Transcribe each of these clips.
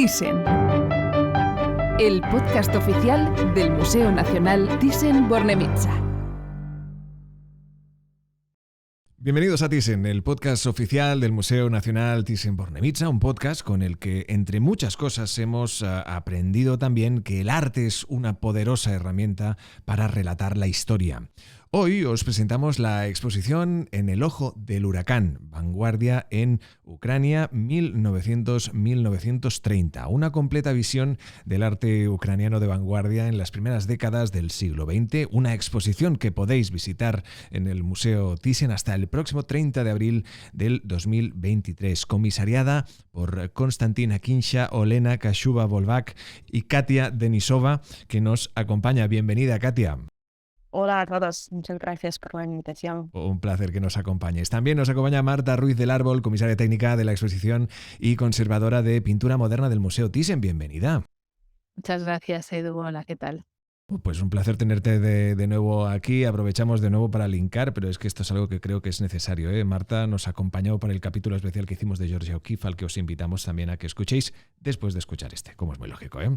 Thyssen, el podcast oficial del Museo Nacional Thyssen-Bornemisza. Bienvenidos a Thyssen, el podcast oficial del Museo Nacional Thyssen-Bornemisza, un podcast con el que, entre muchas cosas, hemos aprendido también que el arte es una poderosa herramienta para relatar la historia. Hoy os presentamos la exposición En el ojo del huracán, vanguardia en Ucrania 1900-1930, una completa visión del arte ucraniano de vanguardia en las primeras décadas del siglo XX, una exposición que podéis visitar en el Museo Thyssen hasta el próximo 30 de abril del 2023, comisariada por Konstantin Akinsha, Olena Kashuba-Volvak y Katia Denisova, que nos acompaña. Bienvenida, Katia. Hola a todos, muchas gracias por la invitación. Un placer que nos acompañes. También nos acompaña Marta Ruiz del Árbol, comisaria técnica de la exposición y conservadora de pintura moderna del Museo Thyssen. Bienvenida. Muchas gracias, Edu. Hola, ¿qué tal? Pues un placer tenerte de nuevo aquí. Aprovechamos de nuevo para linkar, pero es que esto es algo que creo que es necesario, ¿eh? Marta nos acompañó para el capítulo especial que hicimos de Georgia O'Keeffe, al que os invitamos también a que escuchéis después de escuchar este, como es muy lógico, ¿eh?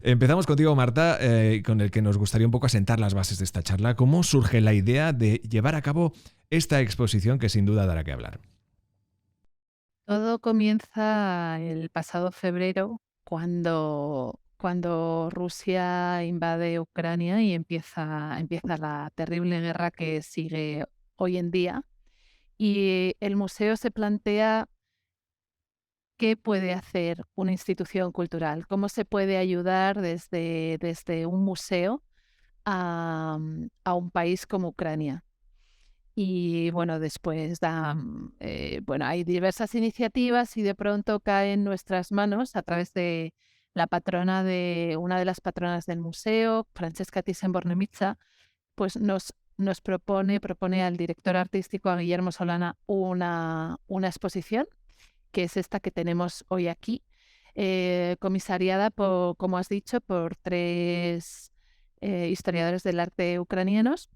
Empezamos contigo, Marta, con el que nos gustaría un poco asentar las bases de esta charla. ¿Cómo surge la idea de llevar a cabo esta exposición que sin duda dará que hablar? Todo comienza el pasado febrero cuando Rusia invade Ucrania y empieza la terrible guerra que sigue hoy en día. Y el museo se plantea qué puede hacer una institución cultural, cómo se puede ayudar desde un museo a un país como Ucrania. Y bueno, después hay diversas iniciativas y de pronto cae en nuestras manos a través de una de las patronas del museo, Francesca Thyssen-Bornemisza, pues nos propone al director artístico, a Guillermo Solana, una exposición, que es esta que tenemos hoy aquí, comisariada, como has dicho, por tres historiadores del arte ucranianos,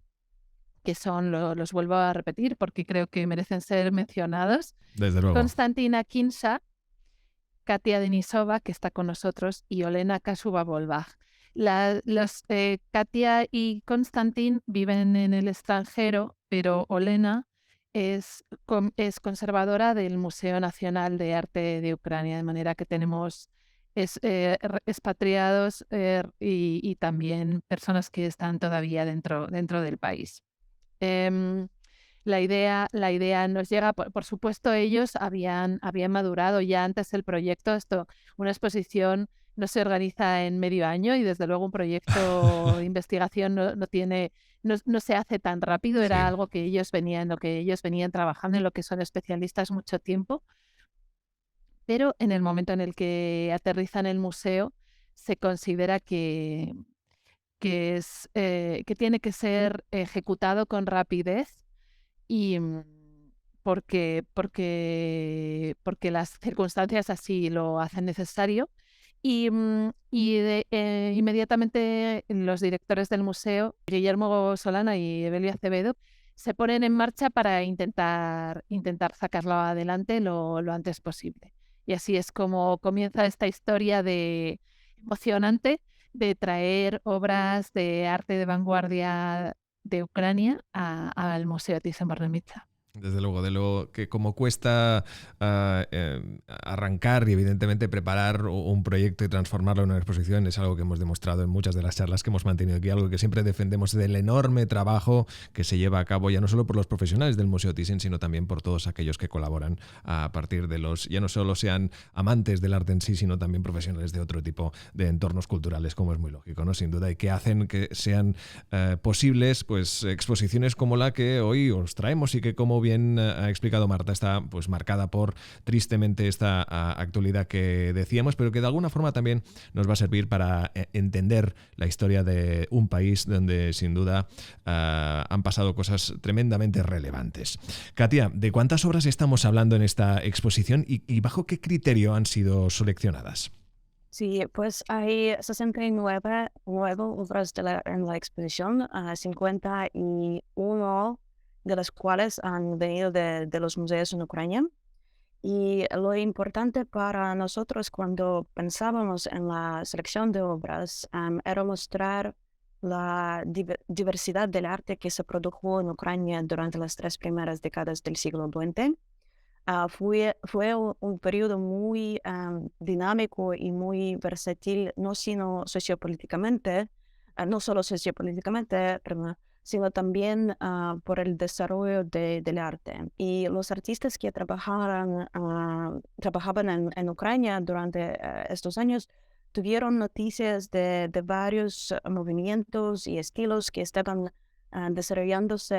que son, los vuelvo a repetir porque creo que merecen ser mencionados. Desde luego. Konstantin Akinsha, Katia Denisova, que está con nosotros, y Olena Kashuba-Volvak. Katia y Konstantin viven en el extranjero, pero Olena es conservadora del Museo Nacional de Arte de Ucrania, de manera que tenemos expatriados y también personas que están todavía dentro del país. La idea nos llega, por supuesto, ellos habían madurado ya antes el proyecto. Una exposición no se organiza en medio año y desde luego un proyecto de investigación no se hace tan rápido. Era algo que ellos venían trabajando, en lo que son especialistas mucho tiempo. Pero en el momento en el que aterriza en el museo, se considera que tiene que ser ejecutado con rapidez, y porque las circunstancias así lo hacen necesario. Inmediatamente los directores del museo, Guillermo Solana y Evelio Acevedo, se ponen en marcha para intentar sacarlo adelante lo antes posible. Y así es como comienza esta historia emocionante de traer obras de arte de vanguardia de Ucrania al Museo Thyssen-Bornemisza. Desde luego, de lo que como cuesta arrancar y evidentemente preparar un proyecto y transformarlo en una exposición es algo que hemos demostrado en muchas de las charlas que hemos mantenido aquí, algo que siempre defendemos del enorme trabajo que se lleva a cabo ya no solo por los profesionales del Museo Thyssen, sino también por todos aquellos que colaboran a partir de ya no solo sean amantes del arte en sí, sino también profesionales de otro tipo de entornos culturales, como es muy lógico, ¿no? Sin duda, y que hacen que sean posibles pues exposiciones como la que hoy os traemos y que, como bien ha explicado Marta, está pues marcada por tristemente esta actualidad que decíamos, pero que de alguna forma también nos va a servir para entender la historia de un país donde sin duda han pasado cosas tremendamente relevantes. Katia, ¿de cuántas obras estamos hablando en esta exposición y bajo qué criterio han sido seleccionadas? Sí, pues hay 69 obras en la exposición, 51 de las cuales han venido de los museos en Ucrania. Y lo importante para nosotros cuando pensábamos en la selección de obras era mostrar la diversidad del arte que se produjo en Ucrania durante las 3 primeras décadas del siglo XX. Fue un periodo muy dinámico y muy versátil, no sino sociopolíticamente, no solo sociopolíticamente, perdón, sino también por el desarrollo del arte. Y los artistas que trabajaban en Ucrania durante estos años tuvieron noticias de varios movimientos y estilos que estaban desarrollándose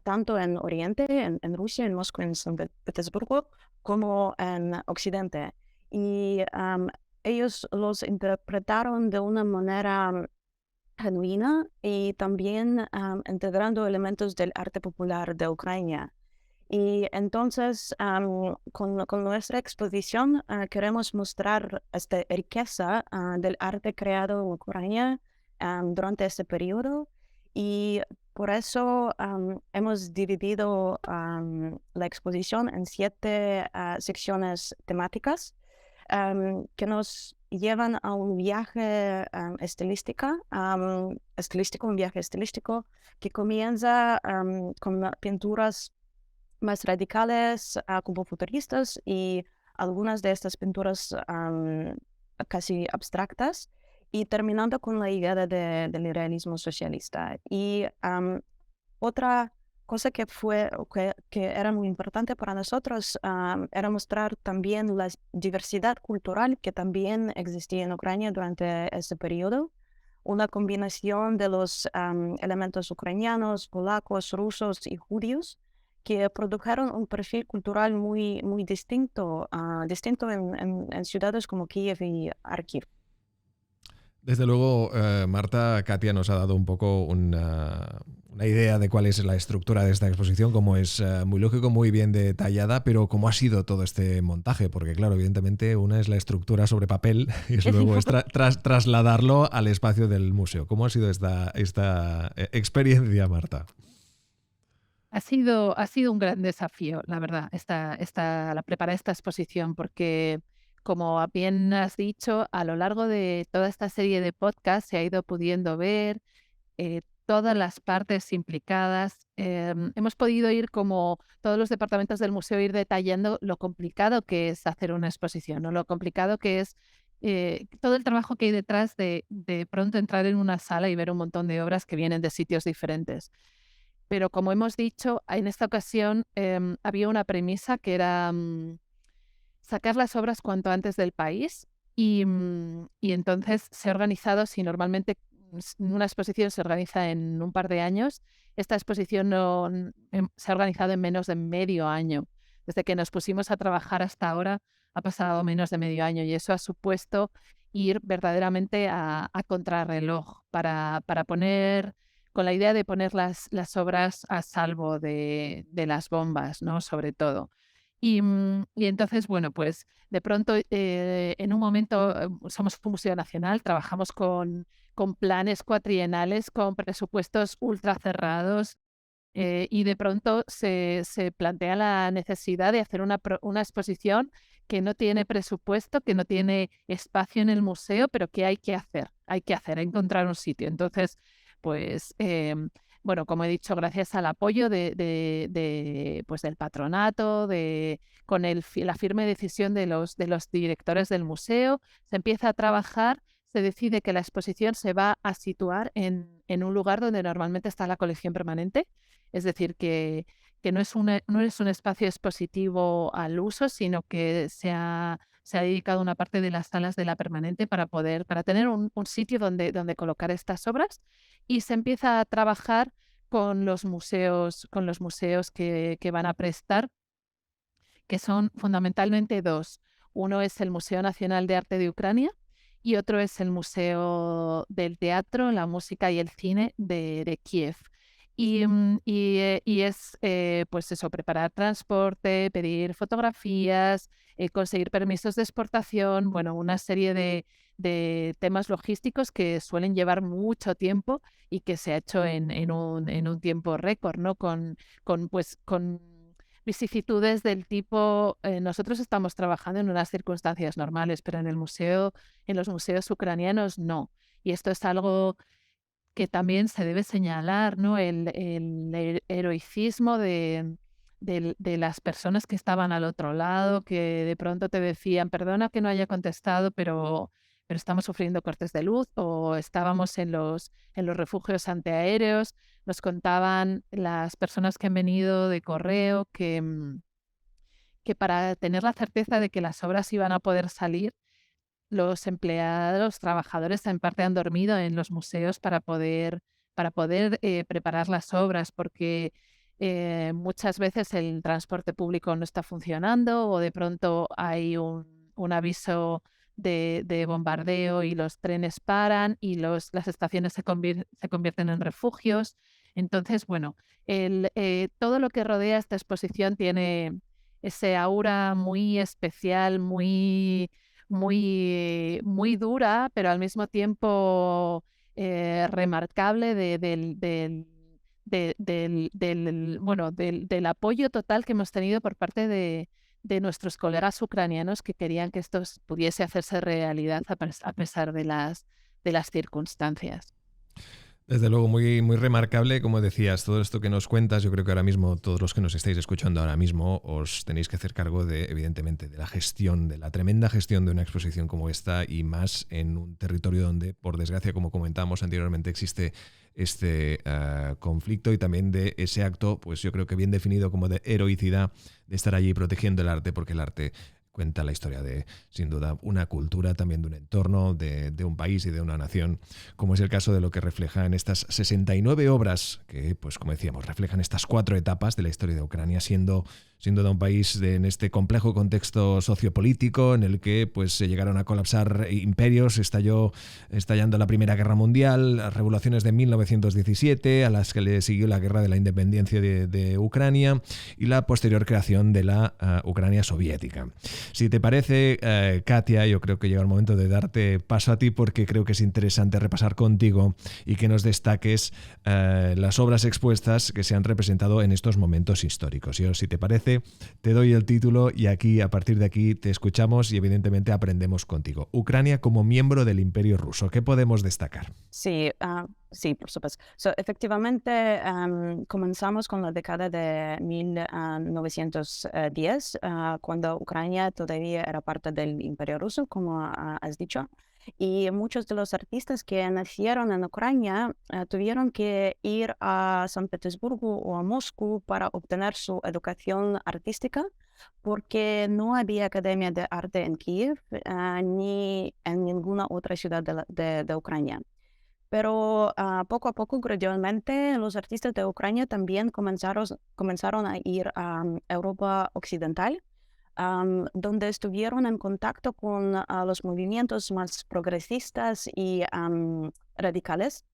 tanto en Oriente, en Rusia, en Moscú, en San Petersburgo, como en Occidente. Y ellos los interpretaron de una manera genuina y también integrando elementos del arte popular de Ucrania. Y entonces, con nuestra exposición, queremos mostrar esta riqueza del arte creado en Ucrania durante este periodo. Y por eso hemos dividido la exposición en 7 secciones temáticas que nos llevan a un viaje un viaje estilístico que comienza con pinturas más radicales, como futuristas, y algunas de estas pinturas casi abstractas, y terminando con la idea del realismo socialista. Y otra cosa que era muy importante para nosotros era mostrar también la diversidad cultural que también existía en Ucrania durante ese periodo. Una combinación de los elementos ucranianos, polacos, rusos y judíos que produjeron un perfil cultural muy distinto, distinto en ciudades como Kiev y Kharkiv. Desde luego, Marta, Katia nos ha dado un poco una idea de cuál es la estructura de esta exposición, como es muy lógico, muy bien detallada, pero cómo ha sido todo este montaje, porque claro, evidentemente una es la estructura sobre papel y luego es trasladarlo al espacio del museo. ¿Cómo ha sido esta experiencia, Marta? Ha sido un gran desafío, la verdad, la preparar esta exposición, porque como bien has dicho, a lo largo de toda esta serie de podcasts se ha ido pudiendo ver todas las partes implicadas. Hemos podido ir, como todos los departamentos del museo, ir detallando lo complicado que es hacer una exposición, ¿no? Lo complicado que es todo el trabajo que hay detrás de pronto entrar en una sala y ver un montón de obras que vienen de sitios diferentes. Pero como hemos dicho, en esta ocasión había una premisa que era sacar las obras cuanto antes del país y entonces se ha organizado, si normalmente una exposición se organiza en un par de años, esta exposición se ha organizado en menos de medio año. Desde que nos pusimos a trabajar hasta ahora ha pasado menos de medio año y eso ha supuesto ir verdaderamente a contrarreloj para poner, con la idea de poner las obras a salvo de las bombas, ¿no? Sobre todo. Y entonces, bueno, pues de pronto en un momento somos un museo nacional, trabajamos con planes cuatrienales, con presupuestos ultra cerrados y de pronto se plantea la necesidad de hacer una exposición que no tiene presupuesto, que no tiene espacio en el museo, pero que hay que hacer, encontrar un sitio. Entonces, pues bueno, como he dicho, gracias al apoyo pues del patronato, con la firme decisión de los directores del museo, se empieza a trabajar, se decide que la exposición se va a situar en un lugar donde normalmente está la colección permanente, es decir, que no es un espacio expositivo al uso, sino que se ha dedicado una parte de las salas de la permanente para tener un sitio donde colocar estas obras, y se empieza a trabajar con los museos que van a prestar, que son fundamentalmente 2. Uno es el Museo Nacional de Arte de Ucrania y otro es el Museo del Teatro, la Música y el Cine de Kiev. Y es, pues eso, preparar transporte, pedir fotografías, conseguir permisos de exportación, bueno, una serie de temas logísticos que suelen llevar mucho tiempo y que se ha hecho en un tiempo récord, ¿no? Con vicisitudes del tipo, nosotros estamos trabajando en unas circunstancias normales, pero en los museos ucranianos no. Y esto es algo que también se debe señalar, ¿no? El heroicismo de las personas que estaban al otro lado, que de pronto te decían, perdona que no haya contestado, pero estamos sufriendo cortes de luz, o estábamos en los refugios antiaéreos. Nos contaban las personas que han venido de correo que para tener la certeza de que las obras iban a poder salir, los empleados, los trabajadores en parte han dormido en los museos para poder preparar las obras, porque muchas veces el transporte público no está funcionando, o de pronto hay un aviso de bombardeo y los trenes paran y las estaciones se convierten en refugios. Entonces, bueno, todo lo que rodea esta exposición tiene ese aura muy especial, muy dura, pero al mismo tiempo remarcable del apoyo total que hemos tenido por parte de nuestros colegas ucranianos, que querían que esto pudiese hacerse realidad a pesar de las circunstancias. Desde luego, muy, muy remarcable, como decías, todo esto que nos cuentas. Yo creo que ahora mismo, todos los que nos estáis escuchando ahora mismo, os tenéis que hacer cargo evidentemente, de la gestión, de la tremenda gestión de una exposición como esta, y más en un territorio donde, por desgracia, como comentábamos anteriormente, existe este conflicto, y también de ese acto, pues yo creo que bien definido como de heroicidad, de estar allí protegiendo el arte, porque el arte cuenta la historia de, sin duda, una cultura, también de un entorno, de un país y de una nación, como es el caso de lo que refleja en estas 69 obras que, pues como decíamos, reflejan estas 4 etapas de la historia de Ucrania, siendo sin duda un país en este complejo contexto sociopolítico en el que pues se llegaron a colapsar imperios, estallando la Primera Guerra Mundial, las revoluciones de 1917, a las que le siguió la Guerra de la Independencia de Ucrania, y la posterior creación de la Ucrania soviética. Si te parece, Katia, yo creo que llega el momento de darte paso a ti, porque creo que es interesante repasar contigo y que nos destaques las obras expuestas que se han representado en estos momentos históricos. Yo, si te parece, te doy el título, y aquí, a partir de aquí, te escuchamos y evidentemente aprendemos contigo. Ucrania como miembro del Imperio Ruso. ¿Qué podemos destacar? Sí, sí, por supuesto. Efectivamente, comenzamos con la década de 1910, cuando Ucrania todavía era parte del Imperio Ruso, como has dicho. Y muchos de los artistas que nacieron en Ucrania tuvieron que ir a San Petersburgo o a Moscú para obtener su educación artística, porque no había academia de arte en Kiev ni en ninguna otra ciudad de Ucrania. Pero poco a poco, gradualmente, los artistas de Ucrania también comenzaron a ir a Europa Occidental, donde estuvieron en contacto con los movimientos más progresistas y radicales.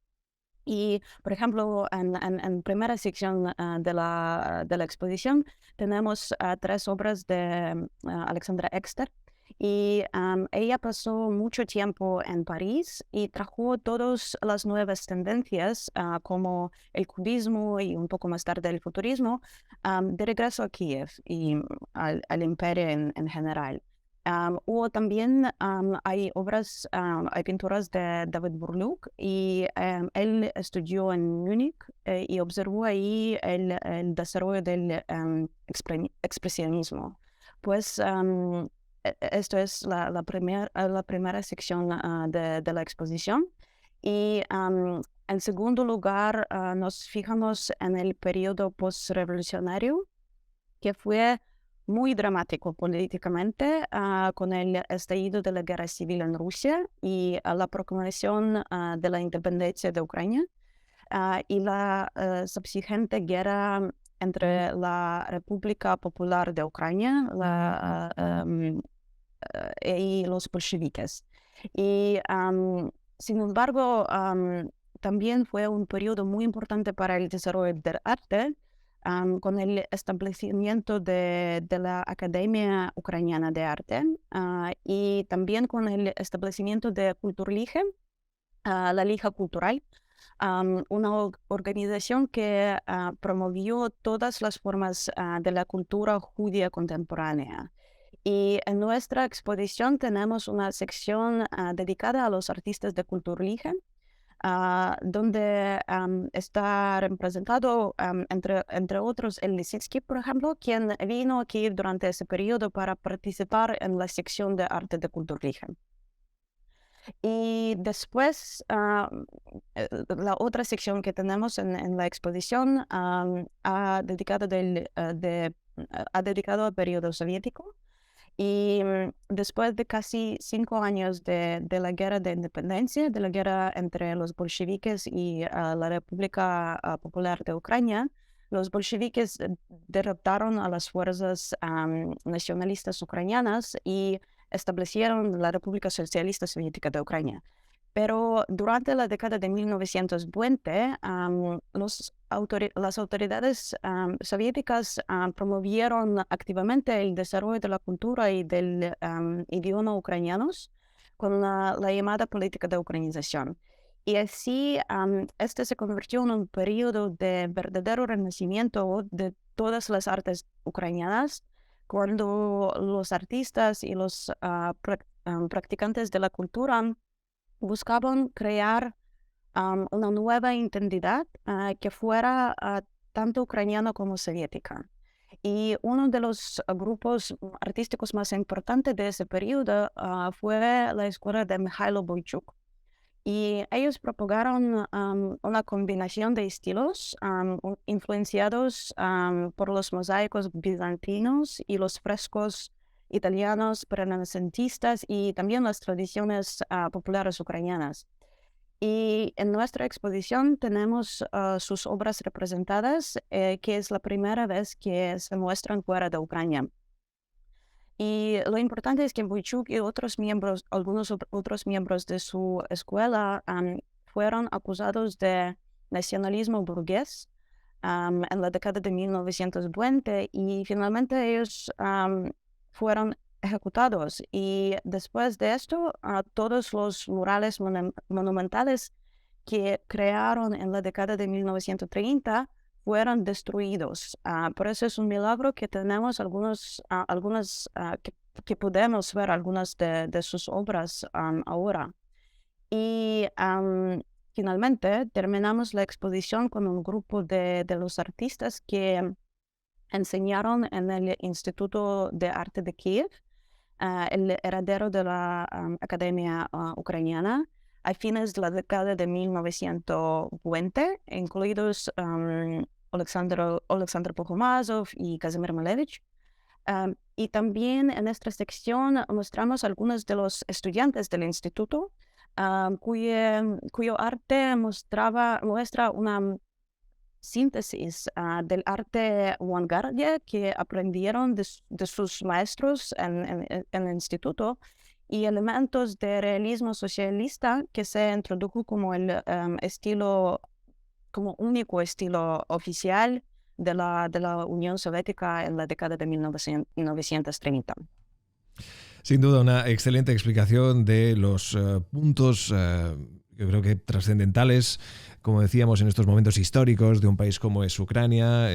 Y, por ejemplo, en primera sección de la exposición tenemos 3 obras de Alexandra Exter. Y ella pasó mucho tiempo en París y trajo todas las nuevas tendencias, como el cubismo y un poco más tarde el futurismo, de regreso a Kiev y al imperio en general. O también hay hay pinturas de David Burluk, y él estudió en Múnich y observó ahí el desarrollo del expresionismo. Pues esto es la primera sección de la exposición. Y en segundo lugar, nos fijamos en el periodo postrevolucionario, que fue muy dramático políticamente, con el estallido de la guerra civil en Rusia y la proclamación de la independencia de Ucrania, y la subsiguiente guerra entre la República Popular de Ucrania y los bolcheviques. Y sin embargo, también fue un periodo muy importante para el desarrollo del arte, con el establecimiento de la Academia Ucraniana de Arte, y también con el establecimiento de Kulturlige, la Liga Cultural, una organización que promovió todas las formas de la cultura judía contemporánea. Y en nuestra exposición tenemos una sección dedicada a los artistas de Kulturliche, donde está representado, entre otros, el Lisinski, por ejemplo, quien vino aquí durante ese periodo para participar en la sección de arte de Kulturliche. Y después, la otra sección que tenemos en la exposición ha dedicado al periodo soviético. Y después de casi 5 años de la guerra de independencia, de la guerra entre los bolcheviques y la República Popular de Ucrania, los bolcheviques derrotaron a las fuerzas nacionalistas ucranianas y establecieron la República Socialista Soviética de Ucrania. Pero durante la década de 1920, las autoridades soviéticas promovieron activamente el desarrollo de la cultura y del idioma ucranianos con la llamada política de ucranización. Y así, este se convirtió en un periodo de verdadero renacimiento de todas las artes ucranianas, cuando los artistas y los practicantes de la cultura buscaban crear una nueva identidad que fuera tanto ucraniana como soviética. Y uno de los grupos artísticos más importantes de ese periodo fue la escuela de Mikhailo Boychuk. Y ellos propagaron una combinación de estilos influenciados por los mosaicos bizantinos y los frescos italianos renacentistas y también las tradiciones populares ucranianas. Y en nuestra exposición tenemos sus obras representadas, que es la primera vez que se muestran fuera de Ucrania. Y lo importante es que Boychuk y algunos otros miembros de su escuela fueron acusados de nacionalismo burgués en la década de 1920 y finalmente ellos fueron ejecutados. Y después de esto, todos los murales monumentales que crearon en la década de 1930 fueron destruidos. Por eso es un milagro que tenemos que podemos ver algunas de sus obras ahora. Y finalmente terminamos la exposición con un grupo de los artistas que enseñaron en el Instituto de Arte de Kiev, el heredero de la Academia Ucraniana, a fines de la década de 1920, incluidos Alexander Pokhomazov y Kazimir Malevich. Y también en esta sección mostramos algunos de los estudiantes del instituto cuyo arte muestra una síntesis del arte vanguardia que aprendieron de sus maestros en el instituto y elementos de realismo socialista que se introdujo como el como único estilo oficial de la Unión Soviética en la década de 1930. Sin duda, una excelente explicación de los puntos, yo creo que trascendentales, como decíamos, en estos momentos históricos de un país como es Ucrania,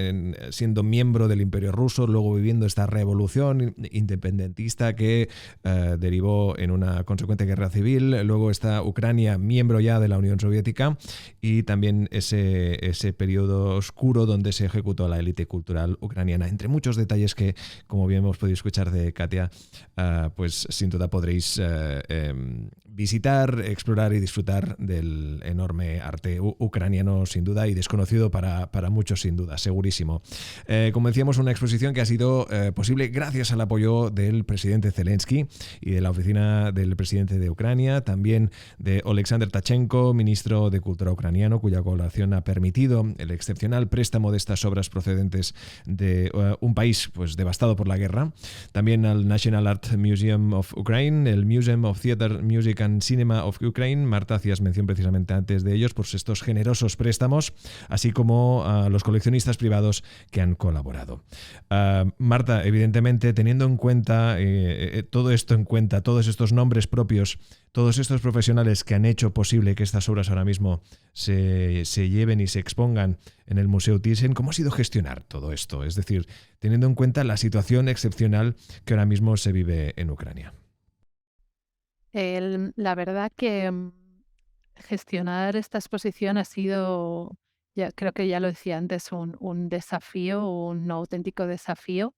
siendo miembro del Imperio Ruso, luego viviendo esta revolución independentista que derivó en una consecuente guerra civil, luego está Ucrania miembro ya de la Unión Soviética y también ese periodo oscuro donde se ejecutó la élite cultural ucraniana. Entre muchos detalles que, como bien hemos podido escuchar de Katia, pues sin duda podréis visitar, explorar y disfrutar del enorme arte ucraniano, sin duda, y desconocido para muchos, sin duda, segurísimo. Como decíamos, una exposición que ha sido posible gracias al apoyo del presidente Zelensky y de la oficina del presidente de Ucrania, también de Oleksandr Tachenko, ministro de Cultura ucraniano, cuya colaboración ha permitido el excepcional préstamo de estas obras procedentes de un país pues devastado por la guerra. También al National Art Museum of Ukraine, el Museum of Theatre, Music and Cinema of Ukraine, Marta, hacías mención precisamente antes de ellos, pues estos generosos préstamos, así como a los coleccionistas privados que han colaborado. Marta, evidentemente, teniendo en cuenta todo esto en cuenta, todos estos nombres propios, todos estos profesionales que han hecho posible que estas obras ahora mismo se lleven y se expongan en el Museo Thyssen, ¿cómo ha sido gestionar todo esto? Es decir, teniendo en cuenta la situación excepcional que ahora mismo se vive en Ucrania. La verdad que gestionar esta exposición ha sido, ya, creo que ya lo decía antes, un desafío, un auténtico desafío,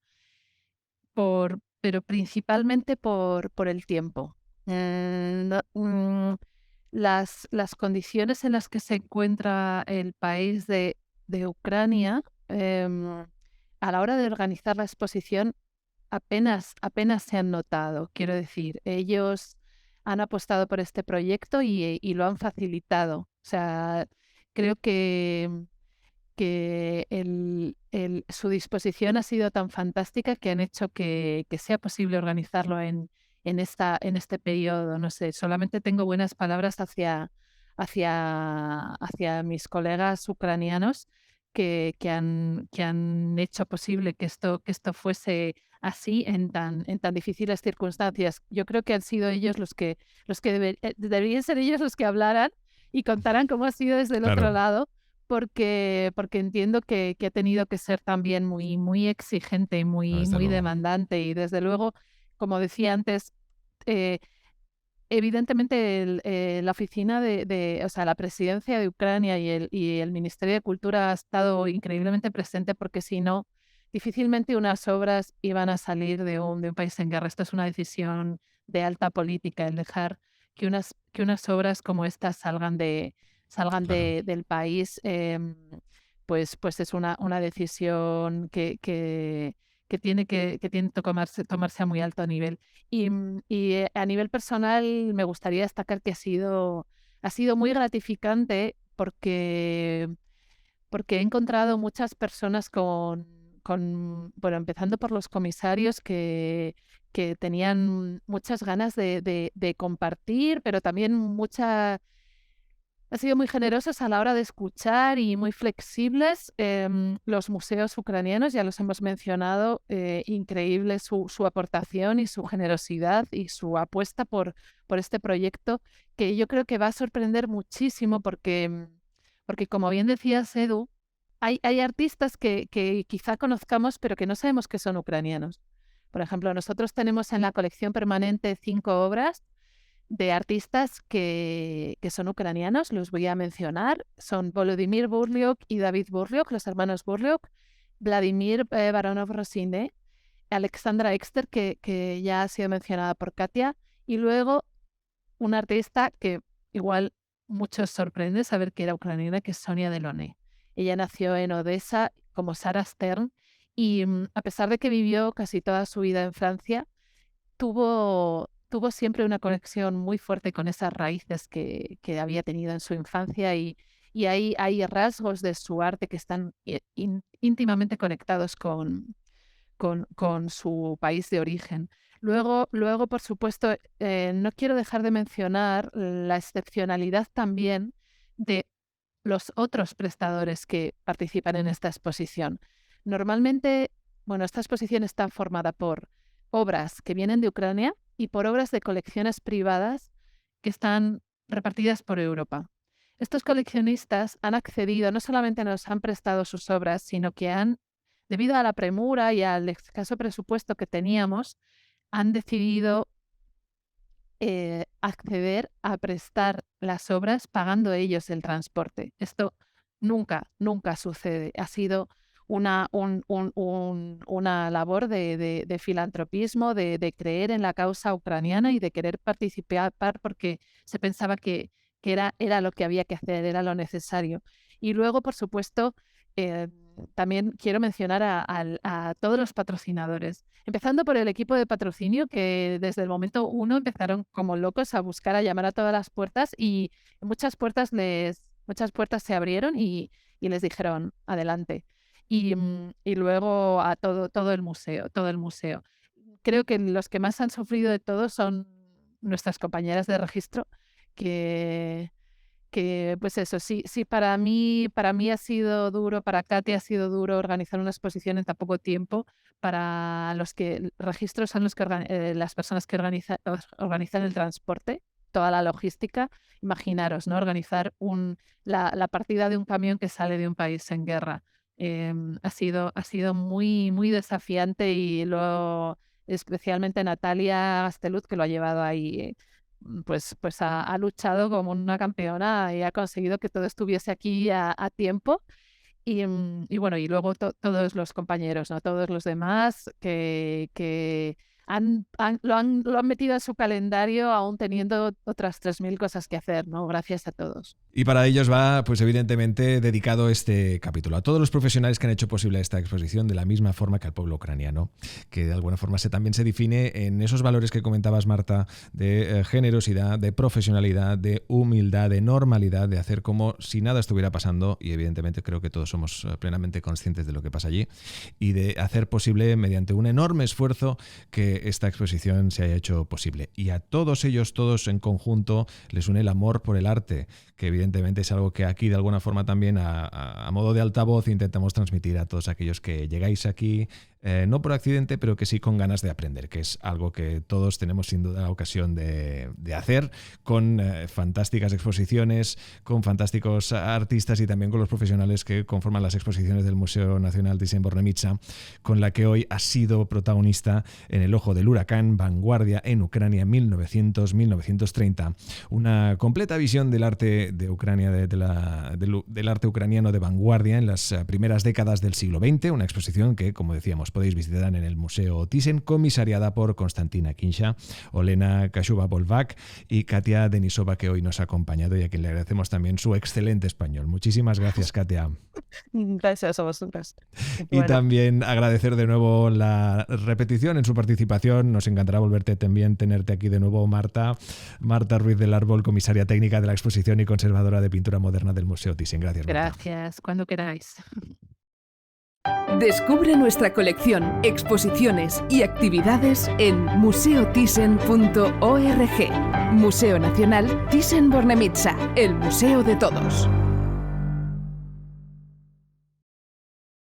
pero principalmente por el tiempo. Las condiciones en las que se encuentra el país de Ucrania a la hora de organizar la exposición apenas se han notado. Quiero decir, ellos han apostado por este proyecto y lo han facilitado. O sea, creo que su disposición ha sido tan fantástica que han hecho que sea posible organizarlo en este periodo. No sé, solamente tengo buenas palabras hacia mis colegas ucranianos que han hecho posible que esto fuese así en tan difíciles circunstancias. Yo creo que han sido ellos los que deberían ser ellos los que hablaran y contaran cómo ha sido desde el otro lado, porque entiendo que ha tenido que ser también muy exigente y muy demandante. Y desde luego, como decía antes, evidentemente la oficina o sea, la presidencia de Ucrania y el Ministerio de Cultura ha estado increíblemente presente, porque si no, difícilmente unas obras iban a salir de un país en guerra. Esto es una decisión de alta política, el dejar que unas obras como estas salgan del país, pues es una decisión que tiene que tomarse a muy alto nivel. Y a nivel personal me gustaría destacar que ha sido muy gratificante porque he encontrado muchas personas bueno, empezando por los comisarios que tenían muchas ganas de compartir, pero también han sido muy generosos a la hora de escuchar y muy flexibles. Los museos ucranianos, ya los hemos mencionado, increíble su aportación y su generosidad y su apuesta por este proyecto, que yo creo que va a sorprender muchísimo porque como bien decías, Edu, hay artistas que quizá conozcamos, pero que no sabemos que son ucranianos. Por ejemplo, nosotros tenemos en la colección permanente 5 obras de artistas que son ucranianos. Los voy a mencionar. Son Volodymyr Burliuk y David Burliuk, los hermanos Burliuk, Vladimir Baronov-Rosine, Alexandra Exter, que ya ha sido mencionada por Katia, y luego un artista que igual muchos sorprende saber que era ucraniana, que es Sonia Delaunay. Ella nació en Odessa como Sarah Stern y a pesar de que vivió casi toda su vida en Francia, tuvo siempre una conexión muy fuerte con esas raíces que había tenido en su infancia, y hay rasgos de su arte que están íntimamente conectados con su país de origen. Luego, por supuesto, no quiero dejar de mencionar la excepcionalidad también de los otros prestadores que participan en esta exposición. Normalmente, bueno, esta exposición está formada por obras que vienen de Ucrania y por obras de colecciones privadas que están repartidas por Europa. Estos coleccionistas han accedido, no solamente nos han prestado sus obras, sino que debido a la premura y al escaso presupuesto que teníamos, han decidido acceder a prestar las obras pagando ellos el transporte. Esto nunca sucede. Ha sido una labor de filantropismo, de creer en la causa ucraniana y de querer participar porque se pensaba que era lo que había que hacer, era lo necesario. Y luego, por supuesto, también quiero mencionar a todos los patrocinadores, empezando por el equipo de patrocinio, que desde el momento 1 empezaron como locos a buscar, a llamar a todas las puertas, y muchas puertas se abrieron y les dijeron adelante. Y luego a todo el museo. Creo que los que más han sufrido de todo son nuestras compañeras de registro, que pues eso, sí, para mí ha sido duro, para Katia ha sido duro organizar una exposición en tan poco tiempo. Para los registros son las personas que organizan el transporte, toda la logística. Imaginaros, ¿no? Organizar la partida de un camión que sale de un país en guerra. Ha sido muy, muy desafiante, y especialmente Natalia Gasteluz, que lo ha llevado ahí, pues ha luchado como una campeona y ha conseguido que todo estuviese aquí a tiempo. Y bueno, y luego todos los compañeros, ¿no? Todos los demás que lo han metido en su calendario, aún teniendo otras 3.000 cosas que hacer, ¿no? Gracias a todos. Y para ellos va, pues evidentemente, dedicado este capítulo a todos los profesionales que han hecho posible esta exposición, de la misma forma que al pueblo ucraniano, que de alguna forma también se define en esos valores que comentabas, Marta, de generosidad, de profesionalidad, de humildad, de normalidad, de hacer como si nada estuviera pasando, y evidentemente creo que todos somos plenamente conscientes de lo que pasa allí, y de hacer posible, mediante un enorme esfuerzo, que esta exposición se haya hecho posible. Y a todos ellos, todos en conjunto, les une el amor por el arte, que evidentemente es algo que aquí de alguna forma también a modo de altavoz intentamos transmitir a todos aquellos que llegáis aquí, no por accidente, pero que sí con ganas de aprender, que es algo que todos tenemos sin duda la ocasión de hacer, con fantásticas exposiciones, con fantásticos artistas y también con los profesionales que conforman las exposiciones del Museo Nacional Thyssen-Bornemisza, con la que hoy ha sido protagonista en El ojo del huracán, Vanguardia en Ucrania 1900-1930. Una completa visión del arte de Ucrania, del arte ucraniano de vanguardia en las primeras décadas del siglo XX, una exposición que, como decíamos, podéis visitar en el Museo Thyssen, comisariada por Konstantina Kinsha, Olena Kashuba-Bolvak y Katia Denisova, que hoy nos ha acompañado y a quien le agradecemos también su excelente español. Muchísimas gracias, Katia. Gracias a vosotros. Y también agradecer de nuevo la repetición en su participación. Nos encantará tenerte aquí de nuevo, Marta Ruiz del Árbol, comisaria técnica de la exposición y conservadora de pintura moderna del Museo Thyssen. Gracias, Marta. Gracias, cuando queráis. Descubre nuestra colección, exposiciones y actividades en museothyssen.org. Museo Nacional Thyssen-Bornemisza, el museo de todos.